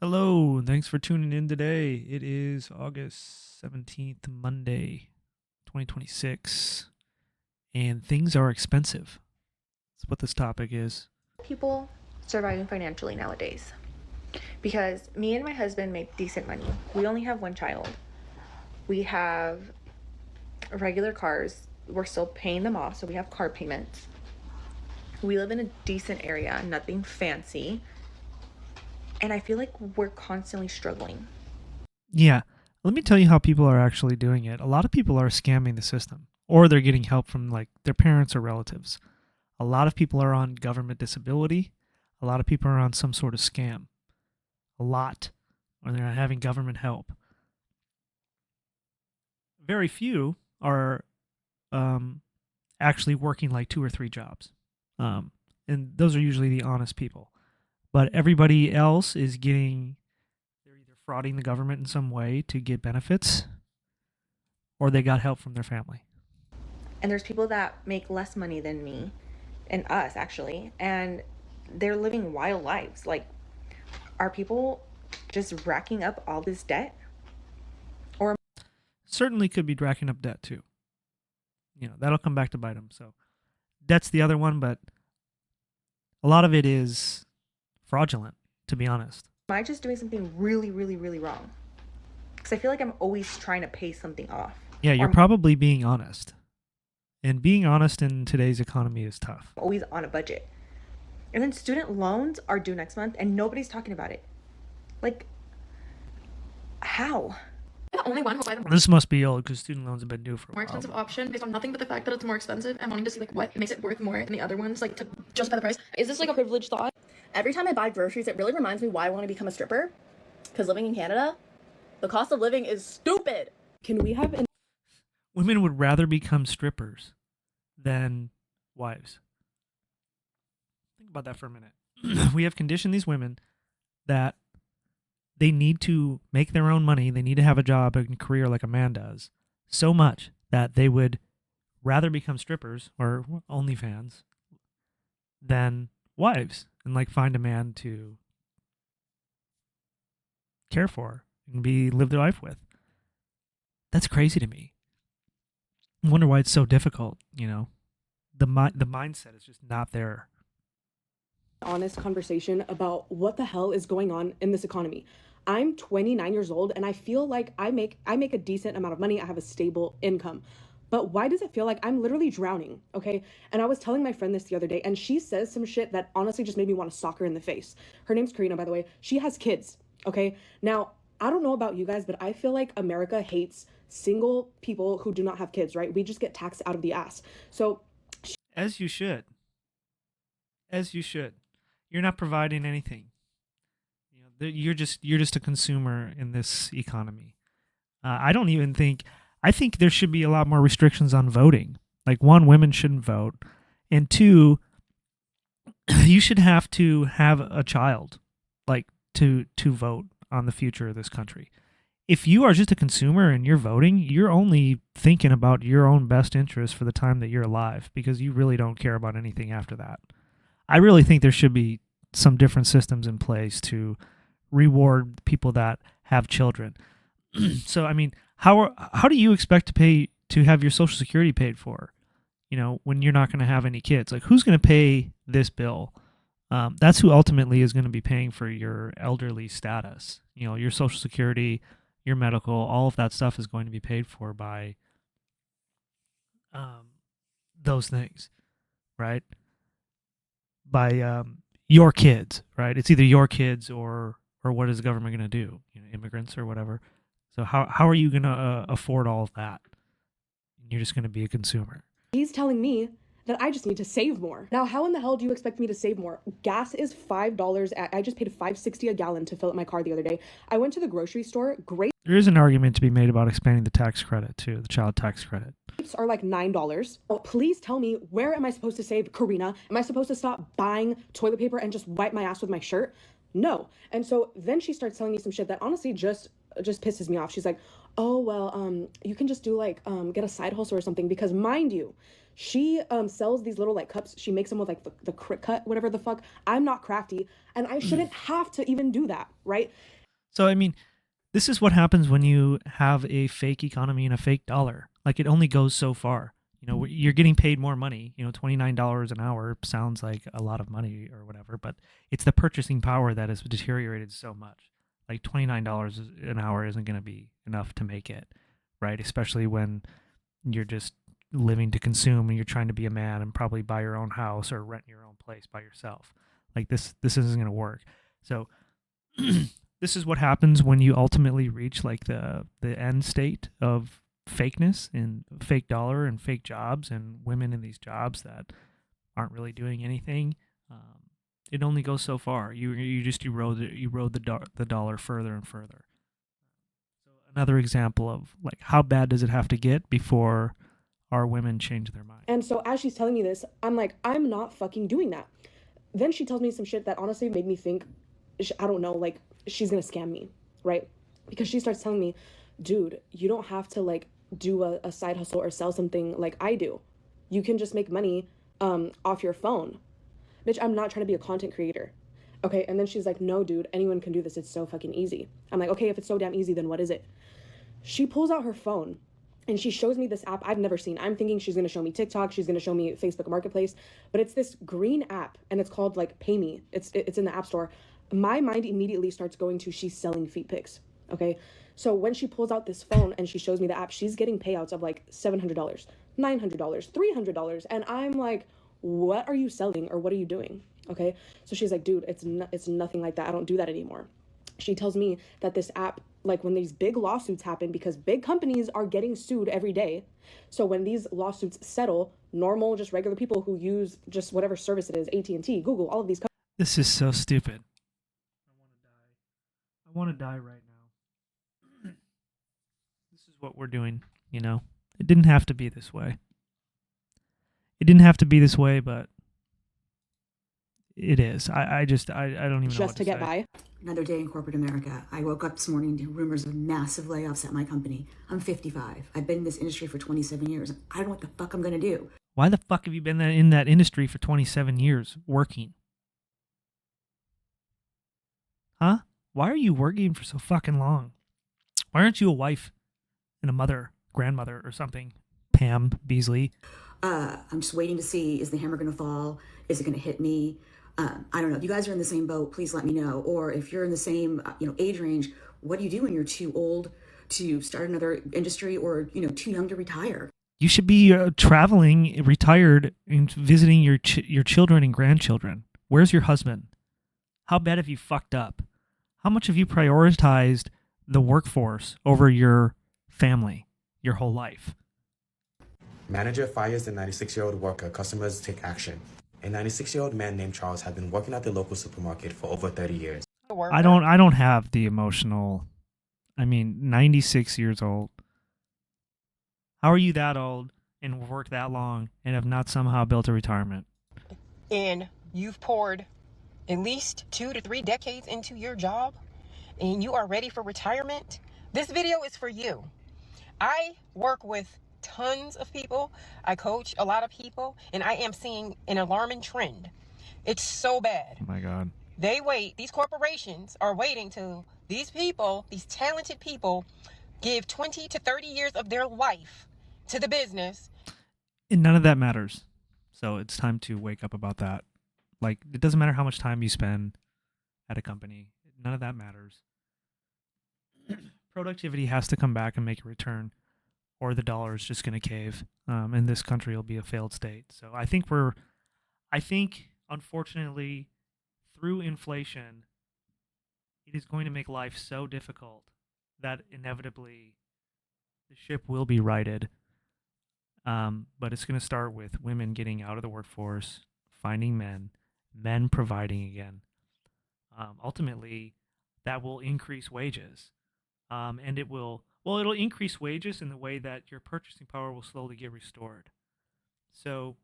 Hello, thanks for tuning in today. It is August 17th, Monday, 2026, and things are expensive. That's what this topic is. People surviving financially nowadays because me and my husband make decent money. We only have one child. We have regular cars. We're still paying them off, so we have car payments. We live in a decent area, nothing fancy. And I feel like we're constantly struggling. Yeah, let me tell you how people are actually doing it. A lot of people are scamming the system, or they're getting help from like their parents or relatives. A lot of people are on government disability. A lot of people are on some sort of scam. A lot, or they're not having government help. Very few are um, actually working like two or three jobs. Um, and those are usually the honest people. But everybody else is getting, they're either frauding the government in some way to get benefits or they got help from their family. And there's people that make less money than me and us, actually, and they're living wild lives. Like, are people just racking up all this debt? Or Certainly could be racking up debt too. That'll come back to bite them. So debt's the other one, but a lot of it is fraudulent, to be honest. am I just doing something really, really, really wrong? Because I feel like I'm always trying to pay something off. Yeah, Or you're I'm probably being honest. And being honest in today's economy is tough. always on a budget. And then student loans are due next month and nobody's talking about it. Like, how? The only one who buy the This must be old because student loans have been due for a more while. expensive option based on nothing but the fact that it's more expensive and wanting to see like what makes it worth more than the other ones, like to justify the price. Is this like a privileged thought? Every time I buy groceries, it really reminds me why I want to become a stripper. Because living in Canada, the cost of living is stupid. Can we have an Women would rather become strippers than wives. Think about that for a minute. We have conditioned these women that they need to make their own money, they need to have a job and career like a man does, so much that they would rather become strippers or OnlyFans than wives and like find a man to care for and be live their life with. That's crazy to me. I wonder why it's so difficult. The mindset is just not there. honest conversation about what the hell is going on in this economy? I'm 29 years old and I feel like I make a decent amount of money. I have a stable income. But why does it feel like I'm literally drowning? Okay? And I was telling my friend this the other day and she says some shit that honestly just made me want to sock her in the face. Her name's Karina, by the way. She has kids. Okay? Now, I don't know about you guys, but I feel like America hates single people who do not have kids, right? We just get taxed out of the ass. So As you should. As you should. You're not providing anything. You're just a consumer in this economy. I don't even think. I think there should be a lot more restrictions on voting. Like one, women shouldn't vote, and two, you should have to have a child, like to vote on the future of this country. If you are just a consumer and you're voting, you're only thinking about your own best interest for the time that you're alive because you really don't care about anything after that. I really think there should be some different systems in place to reward people that have children. So I mean, how do you expect to have your social security paid for? When you're not going to have any kids, like who's going to pay this bill? That's who ultimately is going to be paying for your elderly status. Your social security, your medical, all of that stuff is going to be paid for by um, those things, right? By your kids, right? It's either your kids or what is the government going to do? Immigrants or whatever. So how are you going to afford all of that? You're just going to be a consumer. he's telling me that I just need to save more. Now, how in the hell do you expect me to save more? Gas is $5. I just paid $5.60 a gallon to fill up my car the other day. I went to the grocery store. Grapes There is an argument to be made about expanding the tax credit too, the child tax credit. are like $9. Oh, please tell me, where am I supposed to save, Karina? Am I supposed to stop buying toilet paper and just wipe my ass with my shirt? No. And so then she starts telling me some shit that honestly just pisses me off. She's like, oh well, you can just do like get a side hustle or something, because mind you, she sells these little like cups. She makes them with like the Cricut cut, whatever the fuck. I'm not crafty, and I shouldn't have to even do that, right? So, I mean, this is what happens when you have a fake economy and a fake dollar. Like, it only goes so far. You know, you're getting paid more money. You know, $29 an hour sounds like a lot of money or whatever, but it's the purchasing power that has deteriorated so much. Like, $29 an hour isn't going to be enough to make it, right? Especially when you're just living to consume and you're trying to be a man and probably buy your own house or rent your own place by yourself. Like, this isn't going to work. So this is what happens when you ultimately reach like the end state of fakeness and fake dollar and fake jobs and women in these jobs that aren't really doing anything. It only goes so far. You just erode the dollar further and further. So another example of like how bad does it have to get before our women change their mind? And so as she's telling me this, I'm like, I'm not fucking doing that. Then she tells me some shit that honestly made me think, I don't know, like she's gonna scam me, right? Because she starts telling me, dude, you don't have to like do a side hustle or sell something like I do. You can just make money off your phone. Bitch, I'm not trying to be a content creator. Okay, and then she's like, no, dude, anyone can do this. It's so fucking easy. I'm like, okay, if it's so damn easy, then what is it? She pulls out her phone and she shows me this app I've never seen. I'm thinking she's gonna show me TikTok, she's gonna show me Facebook Marketplace, but it's this green app and it's called like PayMe. It's in the App Store. My mind immediately starts going to she's selling feet pics. Okay, so when she pulls out this phone and she shows me the app, she's getting payouts of like $700, $900, $300, and I'm like, what are you selling or what are you doing? Okay, so she's like, dude, it's nothing like that. I don't do that anymore. She tells me that this app, like when these big lawsuits happen, because big companies are getting sued every day, so when these lawsuits settle, normal, just regular people who use just whatever service it is, AT&T, Google, all of these This is so stupid. I want to die right now. This is what we're doing, you know? It didn't have to be this way. It didn't have to be this way, but it is. I don't even know just what to get say. by. Another day in corporate America. I woke up this morning to rumors of massive layoffs at my company. I'm 55. I've been in this industry for 27 years. I don't know what the fuck I'm going to do. Why the fuck have you been in that industry for 27 years working? Huh? Why are you working for so fucking long? Why aren't you a wife and a mother, grandmother or something? Pam Beasley. I'm just waiting to see, is the hammer going to fall? Is it going to hit me? I don't know. If you guys are in the same boat, please let me know. Or if you're in the same age range, what do you do when you're too old to start another industry or too young to retire? You should be traveling, retired, and visiting your children and grandchildren. Where's your husband? How bad have you fucked up? How much have you prioritized the workforce over your family your whole life? Manager fires the 96-year-old worker. Customers take action. A 96-year-old man named Charles had been working at the local supermarket for over 30 years. I don't have the emotional. 96 years old. How are you that old and worked that long and have not somehow built a retirement? And you've poured at least 2 to 3 decades into your job and you are ready for retirement? This video is for you. I work with tons of people. I coach a lot of people, and I am seeing an alarming trend. It's so bad. Oh my God. These corporations are waiting till these people, these talented people, give 20 to 30 years of their life to the business. And none of that matters. So it's time to wake up about that. Like, it doesn't matter how much time you spend at a company. None of that matters. Productivity has to come back and make a return, or the dollar is just going to cave, and this country will be a failed state. So I think unfortunately, through inflation, it is going to make life so difficult that inevitably the ship will be righted. But it's going to start with women getting out of the workforce, finding men providing again. Ultimately, that will increase wages. And it'll increase wages in the way that your purchasing power will slowly get restored. So,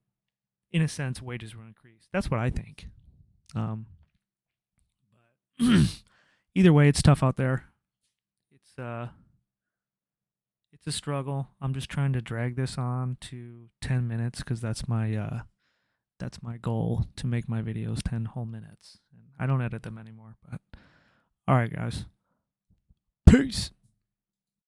in a sense, wages will increase. That's what I think. But either way, it's tough out there. It's a struggle. I'm just trying to drag this on to 10 minutes because that's my goal, to make my videos 10 whole minutes. And I don't edit them anymore, but all right, guys. Peace.